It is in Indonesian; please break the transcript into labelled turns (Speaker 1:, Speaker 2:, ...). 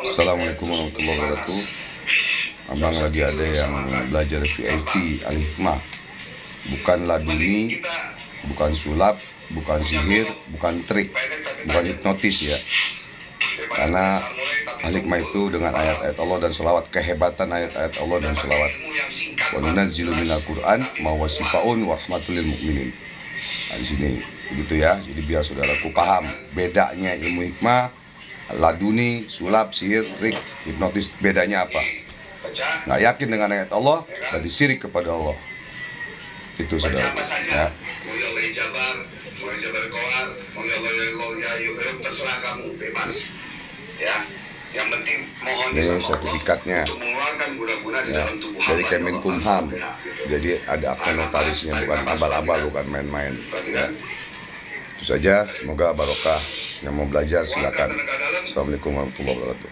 Speaker 1: Assalamualaikum warahmatullahi wabarakatuh. Abang lagi ada yang belajar VIP Al-Hikmah. Bukan laduni, bukan sulap, bukan sihir, bukan trik, bukan hipnotis ya. Karena Al-Hikmah itu dengan ayat-ayat Allah dan selawat, kehebatan ayat-ayat Allah dan selawat. Wa nunazzilu minal Qur'an ma huwa shifaa'un wa rahmatul lil mu'minin. Nah, di sini begitu ya. Jadi biar saudaraku paham bedanya ilmu hikmah, laduni, sulap, sihir, trik, hipnotis, bedanya apa. Nggak yakin dengan ayat Allah, berarti syirik kepada Allah. Itu saudara ya.
Speaker 2: Terserah kamu, bebas ya. Yang penting mohon
Speaker 1: ini sertifikatnya ya, dari Kemenkumham. Jadi ada akta notarisnya, bukan abal-abal, bukan main-main ya. Itu saja, semoga barokah. Yang mau belajar silakan. Assalamualaikum warahmatullahi wabarakatuh.